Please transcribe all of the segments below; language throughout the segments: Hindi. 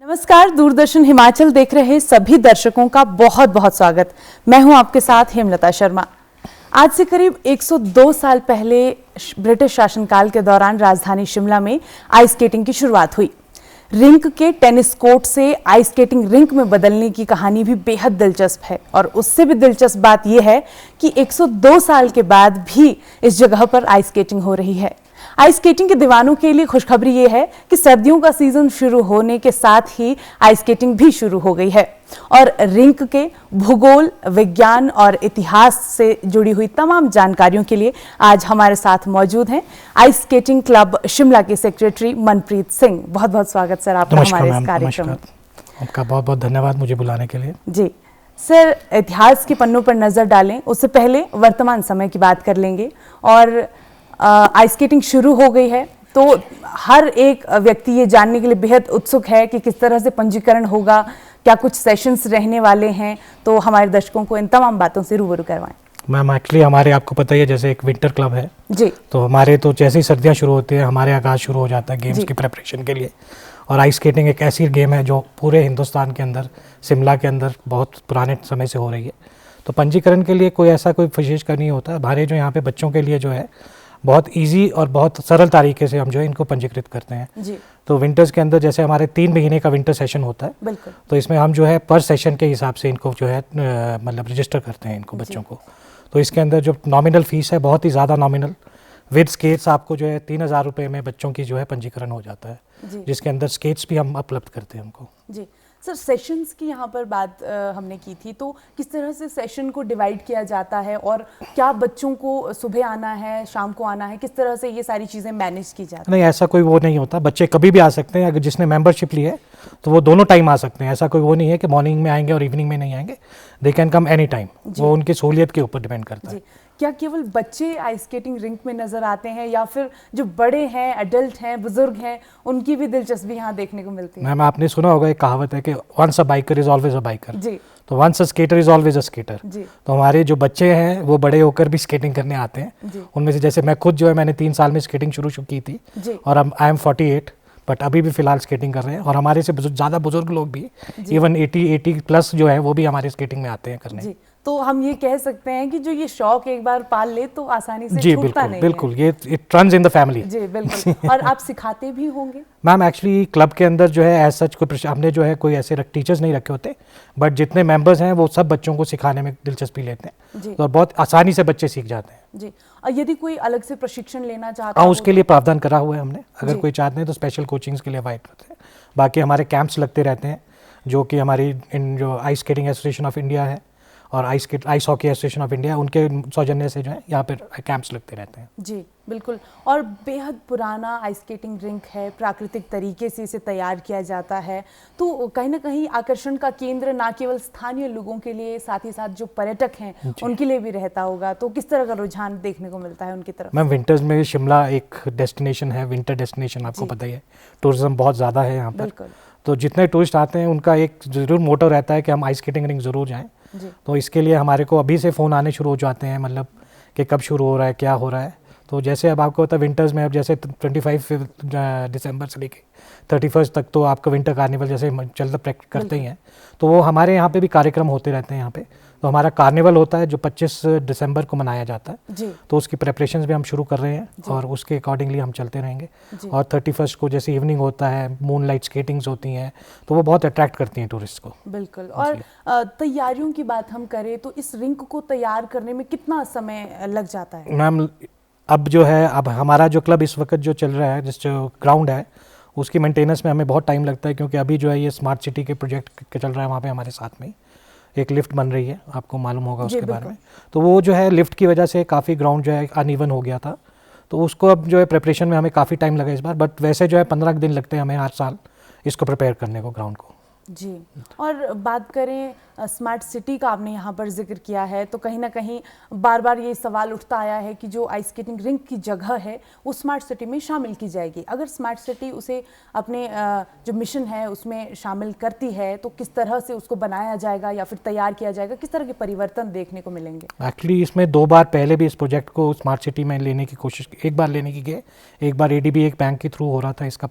नमस्कार, दूरदर्शन हिमाचल देख रहे सभी दर्शकों का बहुत बहुत स्वागत। मैं हूं आपके साथ हेमलता शर्मा। आज से करीब 102 साल पहले ब्रिटिश शासनकाल के दौरान राजधानी शिमला में आइस स्केटिंग की शुरुआत हुई। रिंक के टेनिस कोर्ट से आइस स्केटिंग रिंक में बदलने की कहानी भी बेहद दिलचस्प है और उससे भी दिलचस्प बात यह है कि 102 साल के बाद भी इस जगह पर आइस स्केटिंग हो रही है। आइस स्केटिंग के दीवानों के लिए खुशखबरी ये है कि सर्दियों का सीजन शुरू होने के साथ ही आइस स्केटिंग भी शुरू हो गई है और रिंक के भूगोल, विज्ञान और इतिहास से जुड़ी हुई तमाम जानकारियों के लिए आज हमारे साथ मौजूद हैं आइस स्केटिंग क्लब शिमला के सेक्रेटरी मनप्रीत सिंह। बहुत बहुत स्वागत सर आपका हमारे इस कार्यक्रम में। आपका बहुत बहुत धन्यवाद मुझे बुलाने के लिए। जी सर, इतिहास के पन्नों पर नजर डालें उससे पहले वर्तमान समय की बात कर लेंगे। और आइस स्केटिंग शुरू हो गई है तो हर एक व्यक्ति ये जानने के लिए बेहद उत्सुक है कि किस तरह से पंजीकरण होगा, क्या कुछ सेशंस रहने वाले हैं, तो हमारे दर्शकों को इन तमाम बातों से रूबरू करवाएं। मैम एक्चुअली हमारे आपको पता ही है जैसे एक विंटर क्लब है जी, तो हमारे तो जैसे ही सर्दियाँ शुरू होती है हमारे आगाज़ शुरू हो जाता है गेम्स की प्रिपरेशन के लिए। और आइस स्केटिंग एक ऐसी गेम है जो पूरे हिंदुस्तान के अंदर, शिमला के अंदर बहुत पुराने समय से हो रही है। तो पंजीकरण के लिए कोई ऐसा कोई विशेष का नहीं होता। हमारे जो यहाँ पे बच्चों के लिए जो है बहुत इजी और बहुत सरल तरीके से हम जो है इनको पंजीकृत करते हैं जी। तो विंटर्स के अंदर जैसे हमारे 3 महीने का विंटर सेशन होता है, बिल्कुल, तो इसमें हम जो है पर सेशन के हिसाब से इनको जो है मतलब रजिस्टर करते हैं इनको बच्चों को। तो इसके अंदर जो नॉमिनल फीस है बहुत ही ज़्यादा नॉमिनल, विद स्केट्स आपको जो है 3000 रुपये में बच्चों की जो है पंजीकरण हो जाता है, जिसके अंदर स्केट्स भी हम उपलब्ध करते हैं उनको जी। सर, सेशंस की यहाँ पर बात हमने की थी, तो किस तरह से सेशन को डिवाइड किया जाता है और क्या बच्चों को सुबह आना है, शाम को आना है, किस तरह से ये सारी चीज़ें मैनेज की जाती है? नहीं, ऐसा कोई वो नहीं होता, बच्चे कभी भी आ सकते हैं। अगर जिसने मेंबरशिप ली है तो वो दोनों टाइम आ सकते हैं। ऐसा कोई वो नहीं है कि मॉर्निंग में आएंगे और इवनिंग में नहीं आएंगे। They can come any time, वो उनकी सहूलियत के ऊपर डिपेंड करता है। क्या केवल बच्चे आइस स्केटिंग रिंक में नजर आते हैं या फिर जो बड़े हैं, एडल्ट हैं, बुजुर्ग हैं, उनकी भी दिलचस्पी यहाँ देखने को मिलती है? मैम आपने सुना होगा एक कहावत है कि once a biker is always a biker जी। तो once a skater is always a skater जी। तो हमारे जो बच्चे हैं वो बड़े होकर भी स्केटिंग करने आते हैं। उनमें से जैसे मैं खुद जो है मैंने 3 साल में स्केटिंग शुरू की थी और आई एम 48, बट अभी भी फिलहाल स्केटिंग कर रहे हैं। और हमारे से ज़्यादा बुजुर्ग लोग भी इवन 80 प्लस जो है वो भी हमारे स्केटिंग में आते हैं करने। तो हम ये कह सकते हैं कि जो ये शौक एक बार पाल ले तो आसानी से छूटता नहीं है। बिल्कुल, ये it runs in the family जी बिल्कुल। और आप सिखाते भी होंगे? मैम एक्चुअली क्लब के अंदर जो है एज सच कोई हमने जो है कोई ऐसे टीचर्स नहीं रखे होते, बट जितने मेंबर्स हैं वो सब बच्चों को सिखाने में दिलचस्पी लेते हैं और बहुत आसानी से बच्चे सीख जाते हैं जी। और यदि कोई अलग से प्रशिक्षण लेना चाहता है उसके लिए प्रावधान करा हुआ है हमने। अगर कोई चाहते हैं तो स्पेशल कोचिंग्स के लिए अवॉइड करते हैं। बाकी हमारे कैंप्स लगते रहते हैं जो कि हमारी जो ice skating association of India है और ice hockey association of India, उनके सौजन्य से जो है यहाँ पर कैंप्स लगते रहते हैं जी बिल्कुल। और बेहद पुराना आइस स्केटिंग रिंक है, प्राकृतिक तरीके से इसे तैयार किया जाता है, तो कहीं ना कहीं आकर्षण का केंद्र ना केवल स्थानीय लोगों के लिए, साथ ही साथ जो पर्यटक हैं उनके लिए भी रहता होगा। तो किस तरह का रुझान देखने को मिलता है उनकी तरफ? मैम विंटर्स में शिमला एक डेस्टिनेशन है, विंटर डेस्टिनेशन, आपको पता ही है, टूरिज्म बहुत ज़्यादा है यहाँ पर। तो जितने टूरिस्ट आते हैं उनका एक ज़रूर मोटो रहता है कि हम आइस स्केटिंग रिंक ज़रूर जाएँ। तो इसके लिए हमारे को अभी से फ़ोन आने शुरू हो जाते हैं, मतलब कि कब शुरू हो रहा है, क्या हो रहा है। तो जैसे अब आपको पता है विंटर्स में अब जैसे 25 दिसंबर से लेके 31 तक तो आपका विंटर कार्निवल जैसे चलता करते ही हैं, तो वो हमारे यहाँ पे भी कार्यक्रम होते रहते हैं यहाँ पे। तो हमारा कार्निवल होता है जो 25 दिसंबर को मनाया जाता है जी। तो उसकी प्रेपरेशंस भी हम शुरू कर रहे हैं और उसके अकॉर्डिंगली हम चलते रहेंगे। और 31 को जैसे इवनिंग होता है, मून लाइट स्केटिंग्स होती हैं, तो वो बहुत अट्रैक्ट करती हैं टूरिस्ट को। बिल्कुल। और तैयारियों की बात हम करें तो इस रिंक को तैयार करने में कितना समय लग जाता है? मैम अब जो है, अब हमारा जो क्लब इस वक्त जो चल रहा है, जिस जो ग्राउंड है उसकी मेंटेनेंस में हमें बहुत टाइम लगता है, क्योंकि अभी जो है ये स्मार्ट सिटी के प्रोजेक्ट चल रहा है। वहाँ पे हमारे साथ में एक लिफ्ट बन रही है, आपको मालूम होगा उसके बारे में। तो वो जो है लिफ्ट की वजह से काफ़ी ग्राउंड जो है अनइवन हो गया था, तो उसको अब जो है प्रिपरेशन में हमें काफ़ी टाइम लगा इस बार। बट वैसे जो है 15 दिन लगते हैं हमें हर साल इसको प्रिपेयर करने को, ग्राउंड को जी। और बात करें स्मार्ट सिटी का, आपने यहाँ पर जिक्र किया है, तो कहीं ना कहीं बार बार ये सवाल उठता आया है कि जो आइस स्केटिंग रिंक की जगह है वो स्मार्ट सिटी में शामिल की जाएगी। अगर स्मार्ट सिटी उसे अपने जो मिशन है उसमें शामिल करती है तो किस तरह से उसको बनाया जाएगा या फिर तैयार किया जाएगा, किस तरह के परिवर्तन देखने को मिलेंगे? एक्चुअली इसमें 2 बार पहले भी इस प्रोजेक्ट को स्मार्ट सिटी में लेने की कोशिश, एक बार लेने की गए, एक बार एडीबी एक बैंक के थ्रू हो रहा था इसका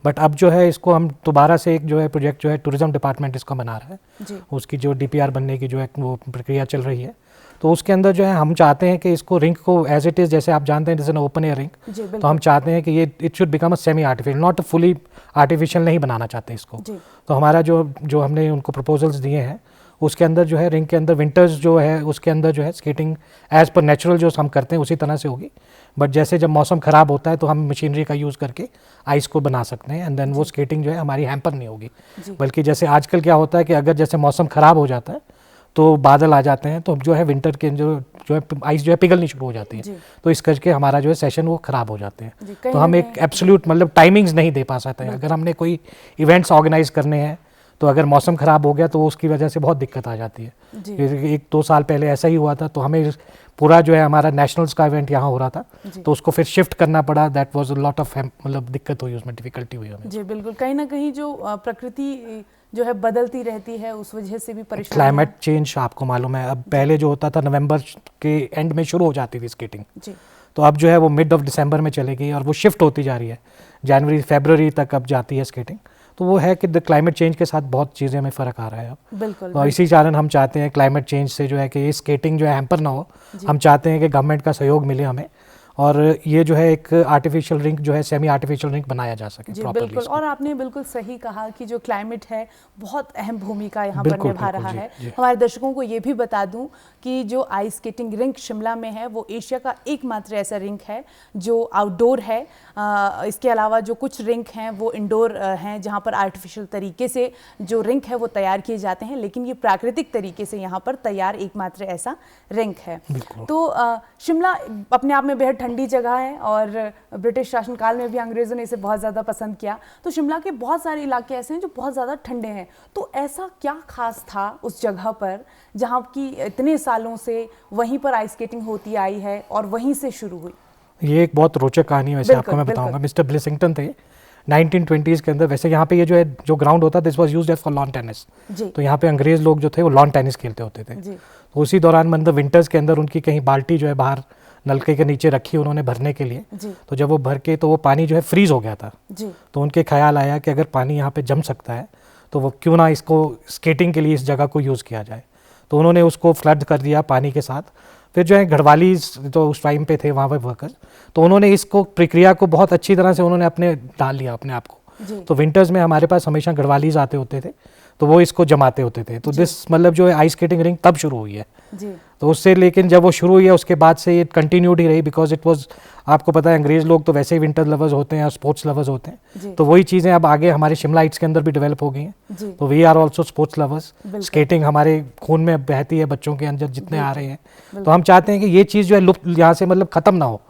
बट अब जो है इसको हम दोबारा से एक जो है प्रोजेक्ट जो है टूरिज्म डिपार्टमेंट इसका बना रहा है जी। उसकी जो डीपीआर बनने की जो है वो प्रक्रिया चल रही है। तो उसके अंदर जो है हम चाहते हैं कि इसको रिंक को एज इट इज़, जैसे आप जानते हैं जैसे ओपन एयर रिंक, तो हम चाहते हैं कि ये it should become a semi artificial, not fully artificial नहीं बनाना चाहते इसको। तो हमारा जो हमने उनको प्रपोजल्स दिए हैं उसके अंदर जो है रिंग के अंदर विंटर्स जो है उसके अंदर जो है स्केटिंग एज पर नेचुरल जो हम करते हैं उसी तरह से होगी। बट जैसे जब मौसम ख़राब होता है तो हम मशीनरी का यूज़ करके आइस को बना सकते हैं एंड देन वो स्केटिंग जो है हमारी हैम्पर नहीं होगी। बल्कि जैसे आजकल क्या होता है कि अगर जैसे मौसम ख़राब हो जाता है तो बादल आ जाते हैं तो जो है विंटर के जो है आइस जो है पिघलनी शुरू हो जाती है, तो इस करके हमारा जो है सेशन वो ख़राब हो जाते हैं। तो हम एक एब्सोल्यूट मतलब टाइमिंग्स नहीं दे पा सकते हैं। अगर हमने कोई इवेंट्स ऑर्गेनाइज करने हैं तो अगर मौसम ख़राब हो गया तो उसकी वजह से बहुत दिक्कत आ जाती है। 1-2 साल पहले ऐसा ही हुआ था, तो हमें पूरा जो है हमारा नेशनल्स का इवेंट यहाँ हो रहा था तो उसको फिर शिफ्ट करना पड़ा। That was a lot of मतलब दिक्कत हुई, उसमें डिफिकल्टी हुई हमें। जी बिल्कुल, कहीं ना कहीं जो प्रकृति जो है बदलती रहती है उस वजह से भी परेशानी। क्लाइमेट चेंज आपको मालूम है, अब पहले जो होता था नवंबर के एंड में शुरू हो जाती थी स्केटिंग, तो अब जो है वो मिड ऑफ दिसंबर में चलेगी और वो शिफ्ट होती जा रही है, जनवरी फरवरी तक अब जाती है स्केटिंग। तो वो है कि क्लाइमेट चेंज के साथ बहुत चीज़ें में फ़र्क आ रहा है अब। बिल्कुल, और इसी कारण हम चाहते हैं क्लाइमेट चेंज से जो है कि ये स्केटिंग जो है हैम्पर ना हो। हम चाहते हैं कि गवर्नमेंट का सहयोग मिले हमें और ये जो है एक आर्टिफिशियल रिंक जो है सेमी आर्टिफिशियल रिंक बनाया जा सके जी बिल्कुल। और आपने बिल्कुल सही कहा कि जो क्लाइमेट है बहुत अहम भूमिका यहाँ पर निभा रहा है। हमारे दर्शकों को ये भी बता दूं कि जो आइस स्केटिंग रिंक शिमला में है वो एशिया का एकमात्र ऐसा रिंक है जो आउटडोर है। इसके अलावा जो कुछ रिंक हैं वो इंडोर हैं जहाँ पर आर्टिफिशियल तरीके से जो रिंक है वो तैयार किए जाते हैं, लेकिन ये प्राकृतिक तरीके से यहाँ पर तैयार एकमात्र ऐसा रिंक है। तो शिमला अपने आप में बेहद ठंडी जगह है और ब्रिटिश शासनकाल में भी अंग्रेज़ों ने इसे बहुत ज़्यादा पसंद किया। तो शिमला के बहुत सारे इलाके ऐसे हैं जो बहुत ज़्यादा ठंडे हैं, तो ऐसा क्या खास था उस जगह पर जहाँ की इतने सालों से वहीं पर आइस स्केटिंग होती आई है और वहीं से शुरू हुई? ये एक बहुत रोचक कहानी है वैसे, आपको मैं बताऊंगा। मिस्टर ब्लिसिंगटन थे 1920s के अंदर। वैसे यहाँ पे ये जो है जो ग्राउंड होता this was used as for lawn tennis. तो यहाँ पे अंग्रेज लोग जो थे वो लॉन टेनिस खेलते होते थे। तो उसी दौरान मतलब विंटर्स के अंदर उनकी कहीं बाल्टी जो है बाहर नलके के नीचे रखी उन्होंने भरने के लिए। तो जब वो भर के तो वो पानी जो है फ्रीज हो गया था। तो उनके ख्याल आया कि अगर पानी यहाँ पे जम सकता है तो वो क्यों ना इसको स्केटिंग के लिए इस जगह को यूज़ किया जाए। तो उन्होंने उसको फ्लड कर दिया पानी के साथ। फिर जो है गढ़वाली जो उस टाइम पे थे वहाँ पे वर्कर्स, तो उन्होंने इसको प्रक्रिया को बहुत अच्छी तरह से उन्होंने अपने डाल लिया अपने आप को। तो विंटर्स में हमारे पास हमेशा गढ़वालीज आते होते थे तो वो इसको जमाते होते थे। तो दिस मतलब जो है आइस स्केटिंग रिंग तब शुरू हुई है। तो उससे लेकिन जब वो शुरू हुई है उसके बाद से ये कंटिन्यूड ही रही, बिकॉज इट वाज, आपको पता है अंग्रेज लोग तो वैसे ही विंटर लवर्स होते हैं और स्पोर्ट्स लवर्स होते हैं। तो वही चीज़ें अब आगे हमारे शिमलाइट्स के अंदर भी डेवलप हो गई हैं। तो we are also sports lovers. Skating हमारे खून में बहती है बच्चों के अंदर जितने आ रहे हैं। तो हम चाहते हैं कि ये चीज़ जो है लुप्त यहाँ से मतलब खत्म ना हो।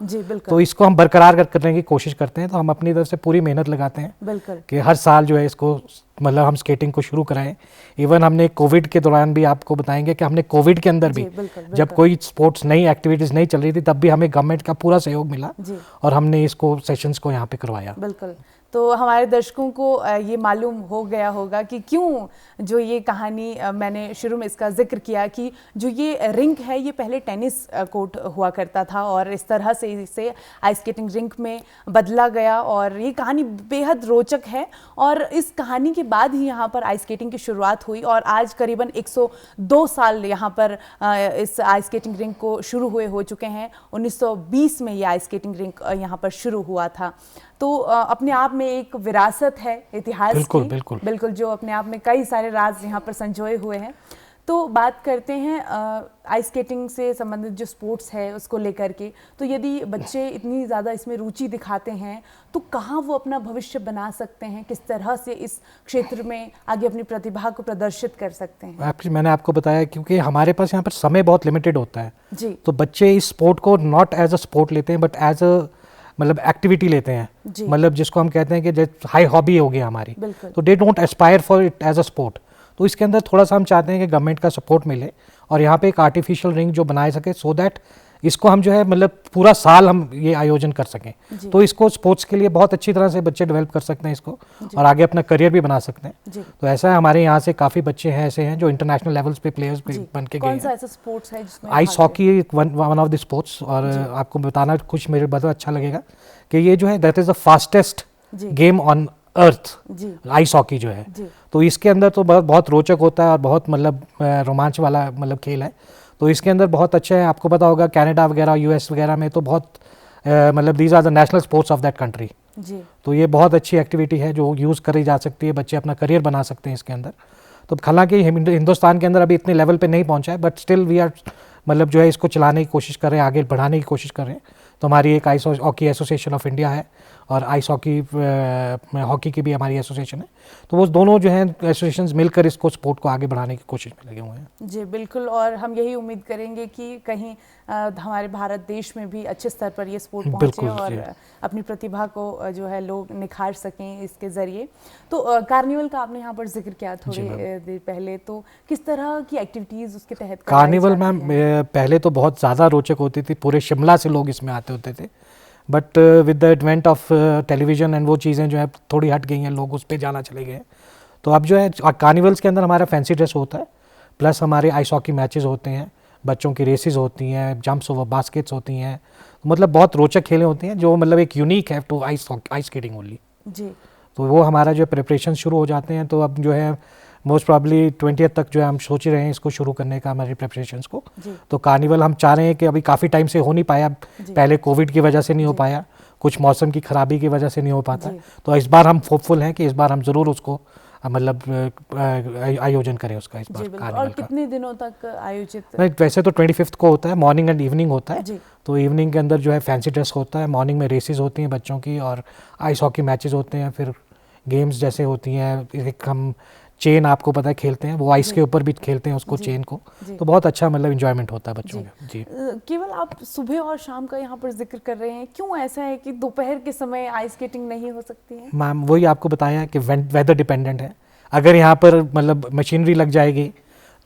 तो इसको हम बरकरार करने की कोशिश करते हैं। तो हम अपनी तरफ से पूरी मेहनत लगाते हैं कि हर साल जो है इसको मतलब हम स्केटिंग को शुरू कराएं। इवन हमने कोविड के दौरान भी आपको बताएंगे कि हमने कोविड के अंदर भी जब कोई स्पोर्ट्स नई एक्टिविटीज़ नहीं चल रही थी तब भी हमें गवर्नमेंट का पूरा सहयोग मिला और हमने इसको सेशंस को यहाँ पे करवाया। बिल्कुल। तो हमारे दर्शकों को ये मालूम हो गया होगा कि क्यों जो ये कहानी मैंने शुरू में इसका जिक्र किया कि जो ये रिंक है ये पहले टेनिस कोर्ट हुआ करता था और इस तरह से इसे आइस स्केटिंग रिंक में बदला गया। और ये कहानी बेहद रोचक है और इस कहानी के बाद ही यहाँ पर आइस स्केटिंग की शुरुआत हुई और आज करीबन 102 साल यहाँ पर इस आइस स्केटिंग रिंक को शुरू हुए हो चुके हैं। 1920 में ये आइस स्केटिंग रिंक यहाँ पर शुरू हुआ था। तो अपने आप में एक विरासत है इतिहास की, बिल्कुल जो अपने आप में कई सारे राज यहाँ पर संजोए हुए हैं। तो बात करते हैं आइस स्केटिंग से संबंधित जो स्पोर्ट्स है उसको लेकर के। तो यदि बच्चे इतनी ज़्यादा इसमें रुचि दिखाते हैं तो कहाँ वो अपना भविष्य बना सकते हैं, किस तरह से इस क्षेत्र में आगे अपनी प्रतिभा को प्रदर्शित कर सकते हैं? एक्चुअली मैंने आपको बताया क्योंकि हमारे पास यहाँ पर समय बहुत लिमिटेड होता है जी। तो बच्चे इस स्पोर्ट को नॉट एज अ स्पोर्ट लेते हैं बट एज अ मतलब एक्टिविटी लेते हैं, जी। मतलब जिसको हम कहते हैं कि जैसे हाई हॉबी हो गया हमारी, बिल्कुल। तो they don't aspire for it as a sport. तो इसके अंदर थोड़ा सा हम चाहते हैं कि गवर्नमेंट का सपोर्ट मिले और यहाँ पे एक आर्टिफिशियल रिंग जो बनाए सके, सो दैट इसको हम जो है मतलब पूरा साल हम ये आयोजन कर सकें। जी। तो इसको स्पोर्ट्स के लिए बहुत अच्छी तरह से बच्चे डेवलप कर सकते हैं इसको, और आगे अपना करियर भी बना सकते हैं। जी। तो ऐसा है, हमारे यहाँ से काफ़ी बच्चे हैं ऐसे हैं जो इंटरनेशनल लेवल्स पे प्लेयर्स जी। बन के गए कौन सा हैं। ऐसा स्पोर्ट्स है जिसमें ice hockey one of the sports, और जी। आपको बताना कुछ मेरे बहुत अच्छा लगेगा कि ये जो है दैट इज़ द फास्टेस्ट जी। गेम ऑन अर्थ, जी। आइस हॉकी जो है। जी। तो इसके अंदर तो बहुत रोचक होता है और बहुत मतलब रोमांच वाला मतलब खेल है। तो इसके अंदर बहुत अच्छा है, आपको पता होगा कनाडा वगैरह यूएस वगैरह में तो बहुत मतलब these are the national sports of that country. जी। तो ये बहुत अच्छी एक्टिविटी है जो यूज़ करी जा सकती है, बच्चे अपना करियर बना सकते हैं इसके अंदर। तो हालांकि हिंदुस्तान के अंदर अभी इतने लेवल पे नहीं पहुंचा है, बट स्टिल वी आर मतलब जो है इसको चलाने की कोशिश कर रहे हैं, आगे बढ़ाने की कोशिश कर रहे हैं। तो हमारी एक ice hockey association of India है और आइस हॉकी की भी हमारी एसोसिएशन है। तो वो दोनों जो हैं एसोसिएशंस मिलकर इसको स्पोर्ट को आगे बढ़ाने की कोशिश में लगे हुए हैं। जी बिल्कुल, और हम यही उम्मीद करेंगे कि कहीं हमारे भारत देश में भी अच्छे स्तर पर ये स्पोर्ट पहुंचे और अपनी प्रतिभा को जो है लोग निखार सकें इसके ज़रिए। तो कार्निवल का आपने यहाँ पर जिक्र किया थोड़ी देर पहले, तो किस तरह की एक्टिविटीज़ उसके तहत कार्निवल मैम पहले तो बहुत ज़्यादा रोचक होती थी, पूरे शिमला से लोग इसमें आते होते थे, but with the advent of television and वो चीज़ें जो है थोड़ी हट गई हैं, लोग उस पर जाना चले गए। तो अब जो है कार्निवल्स के अंदर हमारा फैंसी ड्रेस होता है, प्लस हमारे आइस हॉकी मैचेस होते हैं, बच्चों की रेसेस होती हैं, जंप्स ओवर बास्केट्स होती हैं, मतलब बहुत रोचक खेलें होती हैं जो मतलब एक यूनिक है टू आइस स्केटिंग ओनली। जी। तो वो हमारा जो प्रिपरेशन शुरू हो जाते हैं, तो अब जो है मोस्ट प्रॉब्ली 20th तक जो है हम सोच ही रहे हैं इसको शुरू करने का, हमारी प्रिपरेशंस को। तो कार्निवल हम चाह रहे हैं कि अभी काफ़ी टाइम से हो नहीं पाया, पहले कोविड की वजह से नहीं हो पाया, कुछ मौसम की खराबी की वजह से नहीं हो पाता। तो इस बार हम होपफुल हैं कि इस बार हम ज़रूर उसको मतलब आयोजन करें उसका इस बार कार्निवल का। और कितने दिनों तक आयोजित? नहीं, वैसे तो 25th को होता है, मॉर्निंग एंड इवनिंग होता है। तो इवनिंग के अंदर जो है फैंसी ड्रेस होता है, मॉर्निंग में रेसेस होती हैं बच्चों की और आइस हॉकी मैचेस होते हैं, फिर गेम्स जैसे होती हैं, एक हम चेन आपको पता है खेलते हैं, वो आइस के ऊपर भी खेलते हैं उसको चेन को। तो बहुत अच्छा मतलब एंजॉयमेंट होता है बच्चों का। जी। केवल आप सुबह और शाम का यहाँ पर जिक्र कर रहे हैं, क्यों ऐसा है कि दोपहर के समय आइस स्केटिंग नहीं हो सकती है? मैम वही आपको बताया कि वेदर डिपेंडेंट है। अगर यहाँ पर मतलब मशीनरी लग जाएगी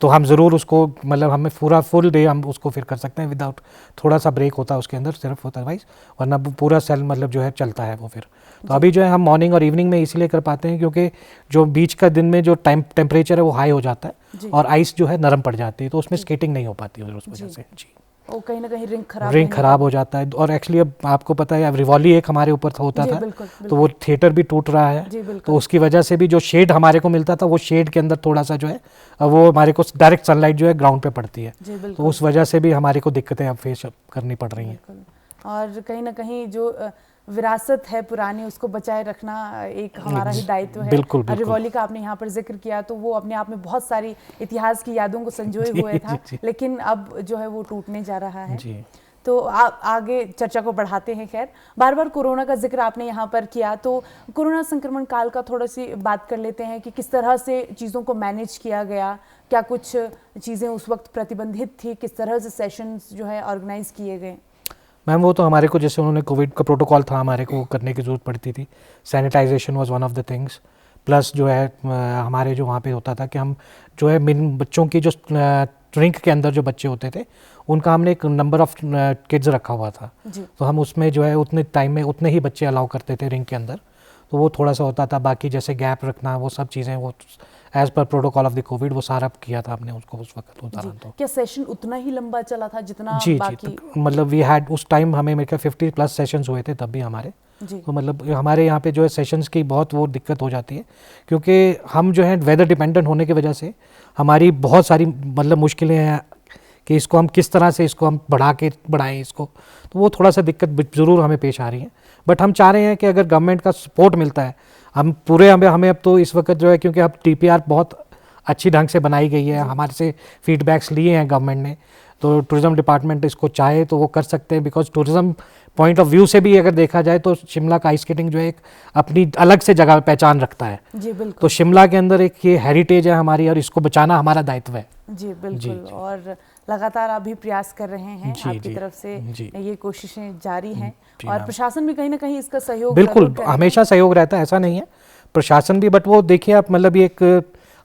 तो हम ज़रूर उसको मतलब हमें पूरा फुल डे हम उसको फिर कर सकते हैं विदाउट, थोड़ा सा ब्रेक होता है उसके अंदर सिर्फ होता है वाइज, वरना पूरा सेल मतलब जो है चलता है वो फिर। तो अभी जो है हम मॉर्निंग और इवनिंग में इसलिए कर पाते हैं क्योंकि जो बीच का दिन में जो टेम्परेचर है वो हाई हो जाता है और आइस जो है नरम पड़ जाती है, तो उसमें स्केटिंग नहीं हो पाती है उस वजह से। जी। वो कहीं ना कहीं रिंग खराब हो जाता है। और एक्चुअली अब आपको पता है अब रिवॉली एक हमारे ऊपर होता था, तो वो थिएटर भी टूट रहा है, तो उसकी वजह से भी जो शेड हमारे को मिलता था वो शेड के अंदर थोड़ा सा जो है वो हमारे को डायरेक्ट सनलाइट जो है ग्राउंड पे पड़ती है, तो उस वजह से भी हमारे को दिक्कतें अब फेस करनी पड़ रही हैं। और कहीं ना कहीं जो विरासत है पुरानी उसको बचाए रखना एक हमारा ही दायित्व है। बिल्कुल। रिवॉली का आपने यहाँ पर जिक्र किया, तो वो अपने आप में बहुत सारी इतिहास की यादों को संजोए हुए था, लेकिन अब जो है वो टूटने जा रहा है। तो आगे चर्चा को बढ़ाते हैं। खैर, बार बार कोरोना का जिक्र आपने यहाँ पर किया, तो कोरोना संक्रमण काल का थोड़ा सी बात कर लेते हैं कि किस तरह से चीज़ों को मैनेज किया गया, क्या कुछ चीज़ें उस वक्त प्रतिबंधित थी, किस तरह से सेशंस जो है ऑर्गेनाइज किए गए? मैम वो तो हमारे को जैसे उन्होंने कोविड का प्रोटोकॉल था हमारे को करने की ज़रूरत पड़ती थी, sanitization was one of the things, plus जो है हमारे जो वहाँ पे होता था कि हम जो है बच्चों की जो रिंक के अंदर जो बच्चे होते थे उनका हमने एक नंबर ऑफ किड्स रखा हुआ था, तो हम उसमें जो है उतने टाइम में उतने ही बच्चे अलाउ करते थे रिंग के अंदर, तो वो थोड़ा सा होता था। बाकी जैसे गैप रखना वो सब चीज़ें वो as per protocol of the Covid वो सारा किया था हमने उसको उस वक्त होता रहा। तो क्या सेशन उतना ही लंबा चला था जितना बाकी? जी, मतलब वी हैड उस टाइम हमें मेरे ख्याल 50+ सेशंस हुए थे तब भी हमारे। तो मतलब हमारे यहाँ पे जो है सेशंस की बहुत वो दिक्कत हो जाती है क्योंकि हम जो है वेदर डिपेंडेंट होने की वजह से हमारी बहुत सारी मतलब मुश्किलें हैं कि इसको हम किस तरह से इसको हम बढ़ाएं इसको, तो वो थोड़ा सा दिक्कत ज़रूर हमें पेश आ रही है। बट हम चाह रहे हैं कि अगर गवर्नमेंट का सपोर्ट मिलता है, हम पूरे हमें अब तो इस वक्त जो है क्योंकि अब TPR बहुत अच्छी ढंग से बनाई गई है, हमारे से फीडबैक्स लिए हैं गवर्नमेंट ने, तो टूरिज़्म डिपार्टमेंट इसको चाहे तो वो कर सकते हैं, because tourism point of view से भी अगर देखा जाए तो शिमला का आइस स्केटिंग जो है एक अपनी अलग से जगह पहचान रखता है। जी बिल्कुल। तो शिमला के अंदर एक ये हेरिटेज है हमारी और इसको बचाना हमारा दायित्व है। जी बिल्कुल। और लगातार आप भी प्रयास कर रहे हैं, आपकी तरफ से ये कोशिशें जारी हैं और प्रशासन भी कहीं ना कहीं इसका सहयोग बिल्कुल हमेशा सहयोग रहता है, ऐसा नहीं है प्रशासन भी, बट वो देखिए आप मतलब ये एक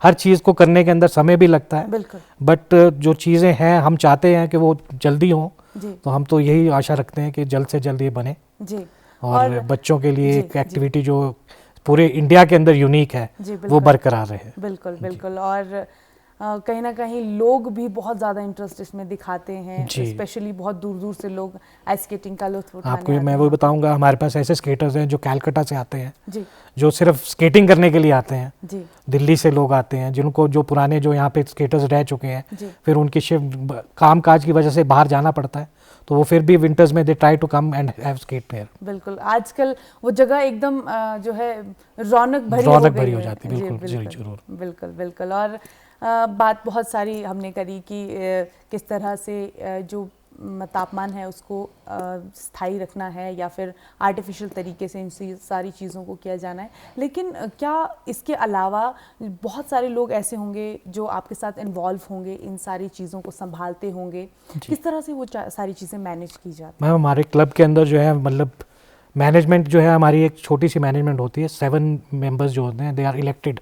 हर चीज़ को करने के अंदर समय भी लगता है, बट जो चीज़ें हैं हम चाहते हैं कि वो जल्दी हों, तो हम तो यही आशा रखते हैं कि जल्द से जल्द ये बने जी। और बच्चों के लिए एक एक्टिविटी जो पूरे इंडिया के अंदर यूनिक है वो बरकरार रहे। बिल्कुल बिल्कुल। और कहीं ना कहीं लोग भी बहुत ज़्यादा इंटरेस्ट इसमें दिखाते हैं, स्पेशली बहुत दूर दूर से लोग आइस स्केटिंग का लुत्फ उठाने आपको मैं वो बताऊंगा, हमारे पास ऐसे स्केटर्स हैं जो कलकत्ता से आते हैं जी, जो सिर्फ स्केटिंग करने के लिए आते हैं जी। दिल्ली से लोग आते हैं जिनको जो पुराने जो यहाँ पे स्केटर्स रह चुके हैं, फिर उनकी शिफ्ट काम काज की वजह से बाहर जाना पड़ता है, तो वो फिर भी विंटर्स में they try to come and have skate here. बिल्कुल, आजकल वो जगह एकदम जो है रौनक भरी हो जाती है। बिल्कुल जरूर बिल्कुल बिल्कुल। और बात बहुत सारी हमने करी कि किस तरह से जो तापमान है उसको स्थायी रखना है या फिर आर्टिफिशियल तरीके से इन सारी चीज़ों को किया जाना है, लेकिन क्या इसके अलावा बहुत सारे लोग ऐसे होंगे जो आपके साथ इन्वॉल्व होंगे, इन सारी चीज़ों को संभालते होंगे, किस तरह से वो सारी चीज़ें मैनेज की जाती है? मैम हमारे क्लब के अंदर जो है मतलब मैनेजमेंट जो है हमारी एक छोटी सी मैनेजमेंट होती है, 7 मेंबर्स जो होते हैं दे आर इलेक्टेड,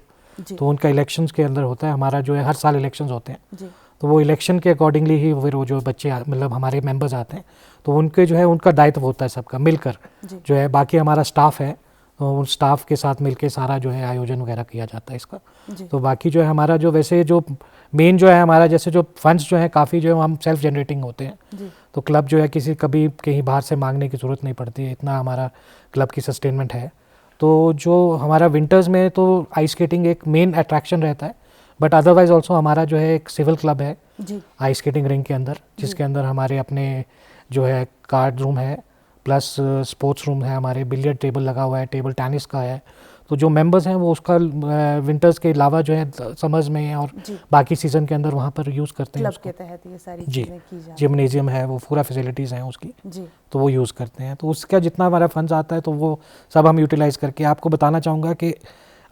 तो उनका इलेक्शंस के अंदर होता है, हमारा जो है हर साल इलेक्शंस होते हैं, तो वो इलेक्शन के अकॉर्डिंगली ही फिर वो जो बच्चे मतलब हमारे मेंबर्स आते हैं तो उनके जो है उनका दायित्व होता है सबका मिलकर जो है, बाकी हमारा स्टाफ है तो उन स्टाफ के साथ मिलके सारा जो है आयोजन वगैरह किया जाता है इसका। तो बाकी जो है हमारा जो वैसे जो मेन जो है हमारा जैसे जो फंड्स जो है काफ़ी जो है हम सेल्फ जनरेटिंग होते हैं, तो क्लब जो है किसी कभी कहीं बाहर से मांगने की ज़रूरत नहीं पड़ती है, इतना हमारा क्लब की सस्टेनमेंट है। तो जो हमारा विंटर्स में तो आइस स्केटिंग एक मेन अट्रैक्शन रहता है, बट अदरवाइज ऑल्सो हमारा जो है एक सिविल क्लब है आइस स्केटिंग रिंग के अंदर, जिसके अंदर हमारे अपने जो है कार्ड रूम है प्लस स्पोर्ट्स रूम है, हमारे बिलियर्ड टेबल लगा हुआ है, टेबल टेनिस का है, तो जो मेंबर्स हैं वो उसका विंटर्स के अलावा जो है समर्स में और बाकी सीजन के अंदर वहाँ पर यूज़ करते हैं, क्लब के तहत ये सारी चीज़ें की जाती हैं। जिम्नेजियम है, वो पूरा फैसिलिटीज़ हैं उसकी तो वो यूज़ करते हैं, तो उसका जितना हमारा फंड्स आता है तो वो सब हम यूटिलाइज़ करके आपको बताना चाहूँगा कि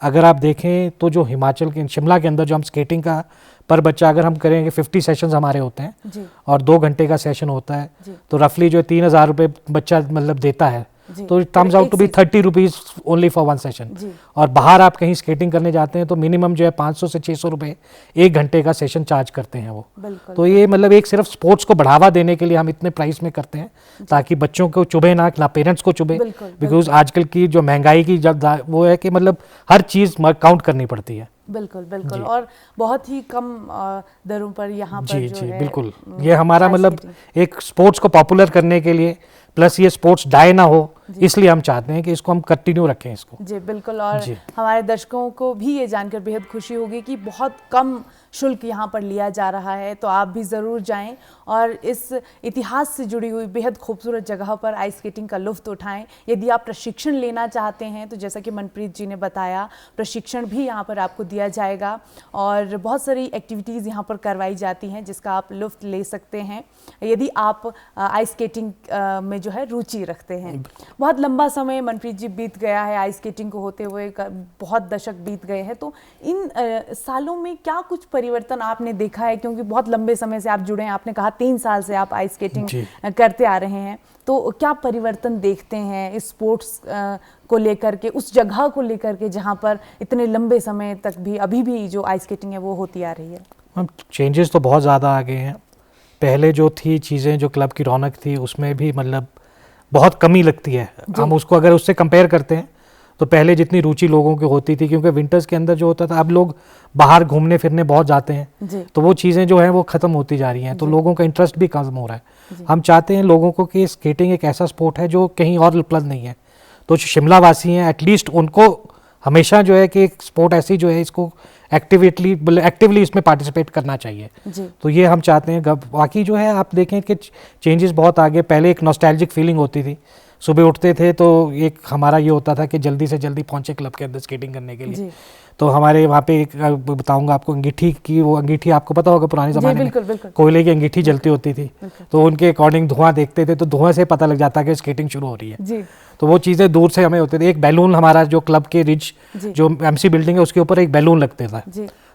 अगर आप देखें तो जो हिमाचल के शिमला के अंदर जो हम स्केटिंग का पर बच्चा अगर हम करेंगे 50 सेशंस हमारे होते हैं और 2 घंटे का सेशन होता है, तो रफली जो 3,000 रुपये बच्चा मतलब देता है, तो it comes out to be 30 rupees only for 1 session. और बाहर आप कहीं स्केटिंग करने जाते हैं तो मिनिमम जो है 500 से 600 रुपये 1 घंटे का सेशन चार्ज करते हैं वो। तो ये मतलब एक सिर्फ स्पोर्ट्स को बढ़ावा देने के लिए हम इतने प्राइस में करते हैं ताकि बच्चों को चुभे ना पेरेंट्स को चुभे, बिकॉज आजकल की जो महंगाई की जब वो है कि मतलब हर चीज़ काउंट करनी पड़ती है। बिल्कुल बिल्कुल, और बहुत ही कम दरों पर यहाँ पर जो है बिल्कुल, ये हमारा मतलब एक स्पोर्ट्स को पॉपुलर करने के लिए प्लस ये स्पोर्ट्स डाई ना हो इसलिए हम चाहते हैं कि इसको हम कंटिन्यू रखें इसको। जी बिल्कुल, और हमारे दर्शकों को भी ये जानकर बेहद खुशी होगी कि बहुत कम शुल्क यहाँ पर लिया जा रहा है, तो आप भी ज़रूर जाएं और इस इतिहास से जुड़ी हुई बेहद खूबसूरत जगह पर आइस स्केटिंग का लुत्फ़ उठाएं। यदि आप प्रशिक्षण लेना चाहते हैं तो जैसा कि मनप्रीत जी ने बताया, प्रशिक्षण भी यहाँ पर आपको दिया जाएगा और बहुत सारी एक्टिविटीज़ यहाँ पर करवाई जाती हैं जिसका आप लुत्फ़ ले सकते हैं यदि आप आइस स्केटिंग में जो है रुचि रखते हैं। बहुत लंबा समय मनप्रीत जी बीत गया है आइस स्केटिंग को होते हुए, बहुत दशक बीत गए हैं, तो इन सालों में क्या कुछ परिवर्तन आपने देखा है? क्योंकि बहुत लंबे समय से आप जुड़े हैं, आपने कहा 3 साल से आप आइस स्केटिंग करते आ रहे हैं, तो क्या परिवर्तन देखते हैं इस स्पोर्ट्स को लेकर के, उस जगह को लेकर के जहां पर इतने लंबे समय तक भी अभी भी जो आइस स्केटिंग है वो होती आ रही है? मैम चेंजेस तो बहुत ज़्यादा आ गए हैं। पहले जो थी चीज़ें, जो क्लब की रौनक थी उसमें भी मतलब बहुत कमी लगती है। हम उसको अगर उससे कंपेयर करते हैं तो पहले जितनी रुचि लोगों की होती थी, क्योंकि विंटर्स के अंदर जो होता था, अब लोग बाहर घूमने फिरने बहुत जाते हैं, तो वो चीज़ें जो हैं वो ख़त्म होती जा रही हैं, तो लोगों का इंटरेस्ट भी कम हो रहा है। हम चाहते हैं लोगों को कि स्केटिंग एक ऐसा स्पोर्ट है जो कहीं और उपलब्ध नहीं है, तो जो शिमला वासी हैं एटलीस्ट उनको हमेशा जो है कि एक स्पोर्ट ऐसी जो है इसको एक्टिवली इसमें पार्टिसिपेट करना चाहिए, तो ये हम चाहते हैं। बाकी जो है आप देखें कि चेंजेस बहुत आगे, पहले एक नॉस्टैल्जिक फीलिंग होती थी, सुबह उठते थे तो एक हमारा ये होता था कि जल्दी से जल्दी पहुंचे क्लब के अंदर स्केटिंग करने के लिए। तो हमारे वहाँ पे एक बताऊंगा आपको अंगीठी की, वो अंगीठी आपको पता होगा पुराने ज़माने में कोयले की अंगीठी जलती होती थी, तो उनके अकॉर्डिंग धुआं देखते थे तो धुआं से पता लग जाता कि स्केटिंग शुरू हो रही है। तो वो चीज़ें दूर से हमें होते थे। एक बैलून, हमारा जो क्लब के रिच जो एमसी बिल्डिंग है उसके ऊपर एक बैलून लगते था,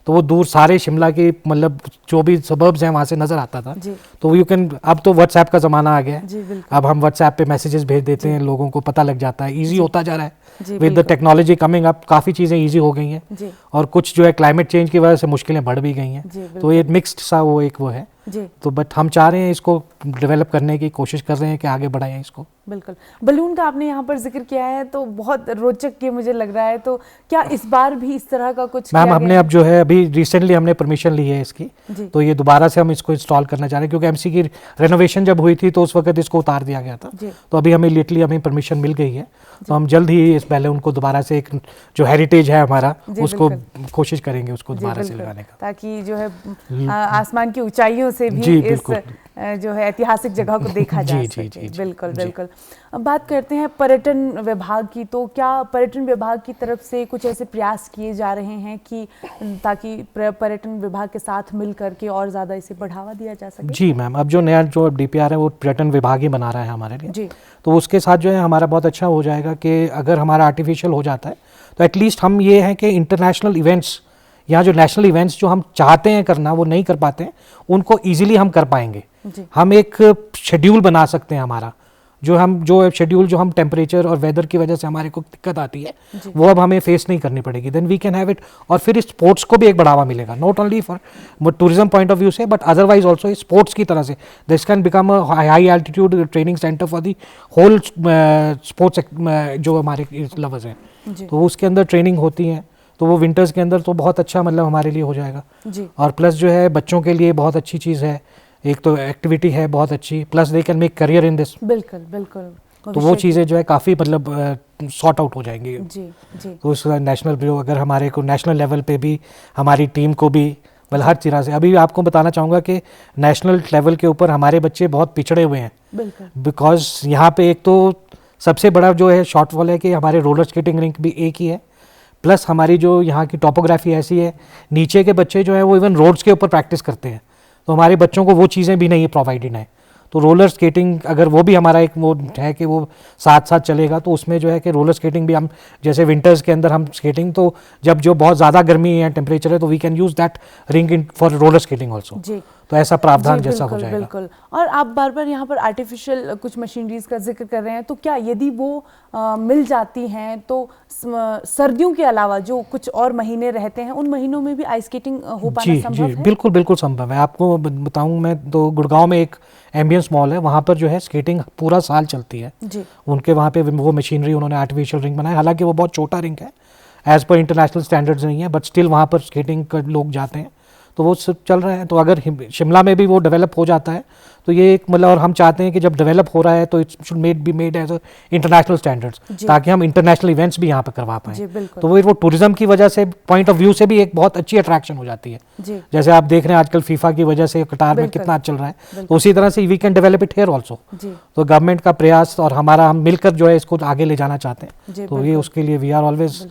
तो वो दूर सारे शिमला की मतलब जो भी सबर्ब्स हैं वहाँ से नज़र आता था। जी। तो यू कैन, अब तो व्हाट्सएप का ज़माना आ गया है, जी, बिल्कुल। अब हम व्हाट्सएप पे मैसेजेस भेज देते हैं, लोगों को पता लग जाता है, ईजी होता जा रहा है जी, विद द बिल्कुल। टेक्नोलॉजी कमिंग अप, काफ़ी चीज़ें ईजी हो गई हैं। जी, और कुछ जो है क्लाइमेट चेंज की वजह से मुश्किलें बढ़ भी गई हैं। जी, तो ये मिक्स्ड सा वो एक वो है। जी, तो बट हम चाह रहे हैं इसको डेवलप करने की कोशिश कर रहे हैं कि आगे बढ़ाएं इसको। बिल्कुल। बलून का आपने यहाँ पर जिक्र किया है तो बहुत रोचक ये मुझे लग रहा है, तो क्या इस बार भी इस तरह का कुछ मैम किया हमने गया अब जो है अभी रिसेंटली हमने परमिशन ली है इसकी, जी। तो ये दोबारा से हम इसको इंस्टॉल करना चाह रहे हैं, क्योंकि एमसी की रेनोवेशन जब हुई थी तो उस वक्त इसको उतार दिया गया था। जी। तो अभी हमें लेटली हमें परमिशन मिल गई है, तो हम जल्द ही इस बैलून को दोबारा से एक जो हेरिटेज है हमारा जी, उसको बिल्कुल। कोशिश करेंगे उसको जी, दोबारा से बिल्कुल। लगाने का। ताकि जो है आसमान की ऊंचाइयों से भी जी, इस बिल्कुल। जो है ऐतिहासिक जगह को देखा जा जी, सके। जी, जी, जी, बिल्कुल जी। बिल्कुल। अब बात करते हैं पर्यटन विभाग की, तो क्या पर्यटन विभाग की तरफ से कुछ ऐसे प्रयास किए जा रहे हैं कि ताकि पर्यटन विभाग के साथ मिल करके और ज़्यादा इसे बढ़ावा दिया जा सके? जी मैम, अब जो नया जो डीपीआर है वो पर्यटन विभाग ही बना रहा है हमारे लिए। जी। तो उसके साथ जो है हमारा बहुत अच्छा हो जाएगा कि अगर हमारा आर्टिफिशियल हो जाता है तो एटलीस्ट हम ये हैं कि इंटरनेशनल इवेंट्स या जो नेशनल इवेंट्स जो हम चाहते हैं करना वो नहीं कर पाते हैं, उनको ईजिली हम कर पाएंगे। जी। हम एक शेड्यूल बना सकते हैं हमारा, जो शेड्यूल जो हम टेम्परेचर और वेदर की वजह से हमारे को दिक्कत आती है वो अब हमें फेस नहीं करनी पड़ेगी। Then we can have it, और फिर इस स्पोर्ट्स को भी एक बढ़ावा मिलेगा, not only for tourism point of view से बट अदरवाइज ऑल्सो स्पोर्ट्स की तरह से। This can become a high altitude training centre for the whole sports जो हमारे लवर्स हैं। जी। तो उसके अंदर ट्रेनिंग होती है, तो वो विंटर्स के अंदर तो बहुत अच्छा मतलब हमारे लिए हो जाएगा। जी। और प्लस जो है बच्चों के लिए बहुत अच्छी चीज़ है, एक तो एक्टिविटी है बहुत अच्छी, plus they can make career in this. बिल्कुल बिल्कुल। तो वो चीज़ें जो है काफ़ी मतलब सॉर्ट आउट हो जाएंगी। जी। जी। तो उस नेशनल ब्यूरो अगर हमारे को नेशनल लेवल पे भी हमारी टीम को भी मतलब हर तरह से, अभी आपको बताना चाहूँगा कि नेशनल लेवल के ऊपर हमारे बच्चे बहुत पिछड़े हुए हैं। बिल्कुल। बिकॉज यहाँ पे एक तो सबसे बड़ा जो है शॉर्टफॉल है कि हमारे रोलर स्केटिंग रिंक भी एक ही है, प्लस हमारी जो यहाँ की टोपोग्राफी ऐसी है, नीचे के बच्चे जो है वो इवन रोड्स के ऊपर प्रैक्टिस करते हैं, तो हमारे बच्चों को वो चीज़ें भी नहीं प्रोवाइडेड हैं। तो रोलर स्केटिंग अगर वो भी हमारा एक वो है कि वो साथ साथ चलेगा, तो उसमें जो है कि रोलर स्केटिंग भी हम जैसे विंटर्स के अंदर हम स्केटिंग, तो जब जो बहुत ज़्यादा गर्मी है टेम्परेचर है तो we can use that ring in for roller skating also. जी। तो ऐसा प्रावधान जी, जैसा हो बिल्कुल, जाएगा। बिल्कुल। और आप बार बार यहाँ पर आर्टिफिशियल कुछ मशीनरीज का जिक्र कर रहे हैं, तो क्या यदि वो मिल जाती हैं तो सर्दियों के अलावा जो कुछ और महीने रहते हैं उन महीनों में भी आइस स्केटिंग हो पाना जी संभव जी है? बिल्कुल बिल्कुल संभव है। आपको बताऊं मैं तो गुड़गांव में एक एम्बियंस मॉल है, वहाँ पर जो है स्केटिंग पूरा साल चलती है। जी। उनके वहाँ पे वो मशीनरी उन्होंने आर्टिफिशियल रिंग बनाया, हालांकि वो बहुत छोटा रिंग है, एज पर इंटरनेशनल स्टैंडर्ड्स नहीं है, बट स्टिल वहाँ पर स्केटिंग कर लोग जाते हैं, तो वो सब चल रहा है। तो अगर शिमला में भी वो डेवलप हो जाता है तो ये एक मतलब, और हम चाहते हैं कि जब डेवलप हो रहा है तो it should be made as international standards, ताकि हम इंटरनेशनल इवेंट्स भी यहाँ पर करवा पाएँ। तो वो टूरिज्म की वजह से पॉइंट ऑफ व्यू से भी एक बहुत अच्छी अट्रैक्शन हो जाती है। जी। जैसे आप देख रहे हैं आजकल फीफा की वजह से कतार में कितना चल रहा है, तो उसी तरह से we can develop it here also. तो गवर्नमेंट का प्रयास और हमारा, हम मिलकर जो है इसको आगे ले जाना चाहते हैं, तो ये उसके लिए वी आर ऑलवेज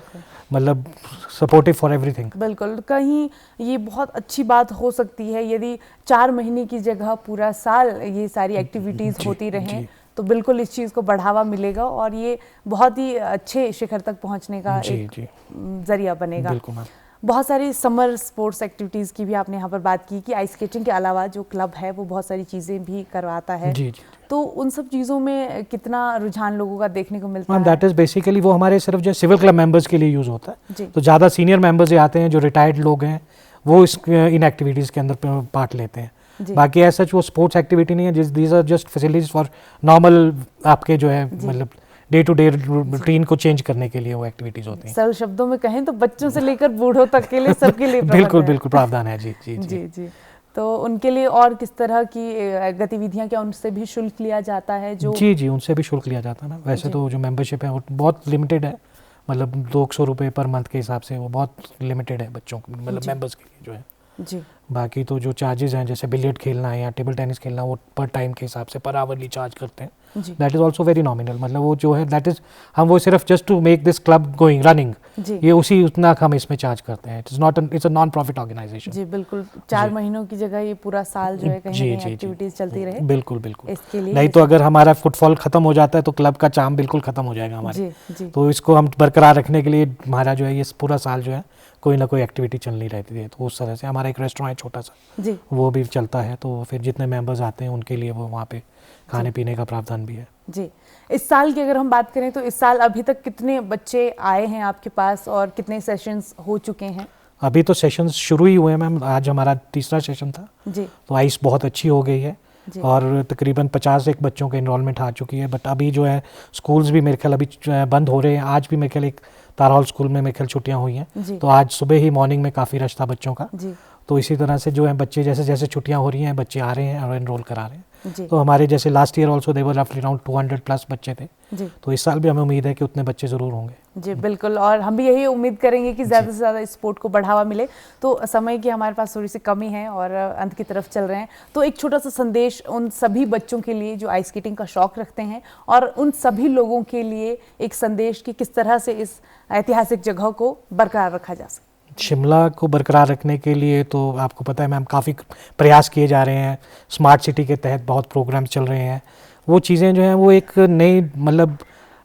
मतलब सपोर्टिव फॉर एवरीथिंग। बिल्कुल। कहीं ये बहुत अच्छी बात हो सकती है यदि 4 महीने की जगह पूरा साल ये सारी एक्टिविटीज़ होती रहें, तो बिल्कुल इस चीज़ को बढ़ावा मिलेगा और ये बहुत ही अच्छे शिखर तक पहुंचने का एक जरिया बनेगा। बिल्कुल। बहुत सारी समर स्पोर्ट्स एक्टिविटीज़ की भी आपने यहाँ पर बात की कि आइस स्केटिंग के अलावा जो क्लब है वो बहुत सारी चीज़ें भी करवाता है। जी। तो उन सब चीज़ों में कितना रुझान लोगों का देखने को मिलता है? दैट इज़ बेसिकली वो हमारे सिर्फ जो सिविल क्लब मेंबर्स के लिए यूज़ होता है। तो ज़्यादा सीनियर मेंबर्स जो आते हैं, जो रिटायर्ड लोग हैं, वो इन एक्टिविटीज़ के अंदर पार्ट लेते हैं। बाकी ऐसा वो स्पोर्ट्स एक्टिविटी नहीं है, these are just facilities for normal आपके जो है मतलब डे टू डे रूटीन को चेंज करने के लिए वो एक्टिविटीज होती हैं। सरल शब्दों में कहें तो बच्चों से लेकर बूढ़ों तक के लिए, सबके लिए बिल्कुल बिल्कुल प्रावधान है। जी जी जी जी। तो उनके लिए और किस तरह की गतिविधियां, क्या उनसे भी शुल्क लिया जाता है? जो जी उनसे भी शुल्क लिया जाता है ना। वैसे तो जो मेंबरशिप है वो बहुत लिमिटेड है, मतलब 200 रुपये पर मंथ के हिसाब से वो बहुत लिमिटेड है बच्चों को, मतलब मेंबर्स के लिए जो है। जी। बाकी तो जो चार्जेस हैं, जैसे बिलियर्ड खेलना है या टेबल टेनिस खेलना, वो पर टाइम के हिसाब से पर आवरली चार्ज करते हैं। जी। That is also very nominal, मतलब वो जो है दैट इज, हम वो सिर्फ just to make this club going running, जी। ये उसी उतना हम इसमें चार्ज करते हैं। It's not, it's a non profit organisation. जी बिल्कुल, 4 महीनों की जगह ये पूरा साल जो है कहीं ना कहीं एक्टिविटीज चलती रहे, बिल्कुल बिल्कुल। इसके लिए नहीं तो अगर हमारा फुटफॉल खत्म हो जाता है तो क्लब का चार्म बिल्कुल खत्म हो जाएगा हमारे। जी जी तो इसको हम बरकरार रखने के लिए हमारा जो है ये पूरा साल जो है कोई ना कोई एक्टिविटी चलनी रहती है। तो उस तरह से हमारा एक रेस्टोरेंट है छोटा सा, जी वो भी चलता है। तो फिर जितने मेंबर्स आते हैं उनके लिए वो वहाँ पे खाने पीने का प्रावधान भी है। जी। इस साल की अगर हम बात करें तो इस साल अभी तक कितने बच्चे आए हैं आपके पास और कितने सेशंस हो चुके हैं? अभी तो सेशंस शुरू ही हुए हैं मैम, आज हमारा तीसरा सेशन था। जी तो आइस बहुत अच्छी हो गई है जी। और तकरीबन 51 बच्चों के इनरोलमेंट आ चुकी है। बट अभी जो है स्कूल्स भी मेरे ख्याल अभी बंद हो रहे हैं। आज भी मेरे ख्याल एक तारहौल स्कूल में मेरे ख्याल छुट्टियां हुई हैं, जी तो आज सुबह ही मॉर्निंग में काफ़ी रश था बच्चों का। जी तो इसी तरह से जो है बच्चे जैसे जैसे छुट्टियां हो रही हैं बच्चे आ रहे हैं और एनरोल करा रहे हैं। जी तो हमारे जैसे लास्ट ईयर ऑल्सो देवर रफली अराउंड 200+ बच्चे थे। जी तो इस साल भी हमें उम्मीद है कि उतने बच्चे ज़रूर होंगे। जी बिल्कुल, और हम भी यही उम्मीद करेंगे कि ज़्यादा से ज़्यादा स्पोर्ट को बढ़ावा मिले। तो समय की हमारे पास थोड़ी सी कमी है और अंत की तरफ चल रहे हैं, तो एक छोटा सा संदेश उन सभी बच्चों के लिए जो आइस स्केटिंग का शौक रखते हैं और उन सभी लोगों के लिए एक संदेश कि किस तरह से इस ऐतिहासिक जगह को बरकरार रखा जा सकता है। शिमला को बरकरार रखने के लिए तो आपको पता है मैम काफ़ी प्रयास किए जा रहे हैं। स्मार्ट सिटी के तहत बहुत प्रोग्राम चल रहे हैं। वो चीज़ें जो हैं वो एक नई, मतलब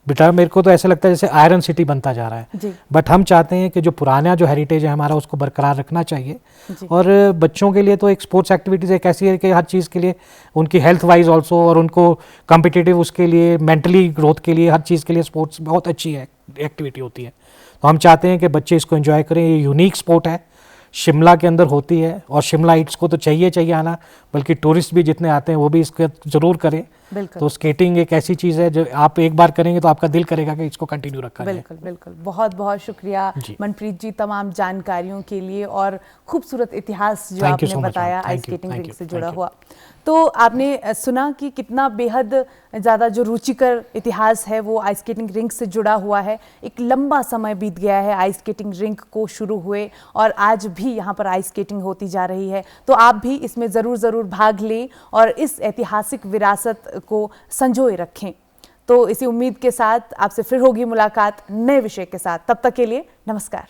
बेटा मेरे को तो ऐसा लगता है जैसे आयरन सिटी बनता जा रहा है। जी बट हम चाहते हैं कि जो पुराना जो हेरिटेज है हमारा उसको बरकरार रखना चाहिए। जी और बच्चों के लिए तो एक स्पोर्ट्स एक्टिविटीज़ एक ऐसी है कि हर चीज़ के लिए उनकी हेल्थ वाइज ऑल्सो और उनको कॉम्पिटिटिव उसके लिए मेंटली ग्रोथ के लिए हर चीज़ के लिए स्पोर्ट्स बहुत अच्छी है एक्टिविटी होती है। तो हम चाहते हैं कि बच्चे इसको एंजॉय करें। ये यूनिक स्पोर्ट है, शिमला के अंदर होती है और शिमलाइट्स को तो चाहिए आना, बल्कि टूरिस्ट भी जितने आते हैं वो भी इसको ज़रूर करें। बिल्कुल तो स्केटिंग एक ऐसी चीज़ है जो आप एक बार करेंगे तो आपका दिल करेगा कि इसको कंटिन्यू रखा जाए। बिल्कुल बिल्कुल, बहुत बहुत शुक्रिया जी। मनप्रीत जी तमाम जानकारियों के लिए और खूबसूरत इतिहास जो Thank you आपने so much, बताया ma'am. Ice Thank you, skating thank ring you, से thank जुड़ा you. हुआ। तो आपने सुना कि कितना बेहद ज़्यादा जो रुचिकर इतिहास है वो आइस स्केटिंग रिंग से जुड़ा हुआ है। एक लंबा समय बीत गया है आइस स्केटिंग रिंग को शुरू हुए और आज भी यहाँ पर आइस स्केटिंग होती जा रही है। तो आप भी इसमें ज़रूर भाग लें और इस ऐतिहासिक विरासत को संजोए रखें। तो इसी उम्मीद के साथ आपसे फिर होगी मुलाकात नए विषय के साथ। तब तक के लिए नमस्कार।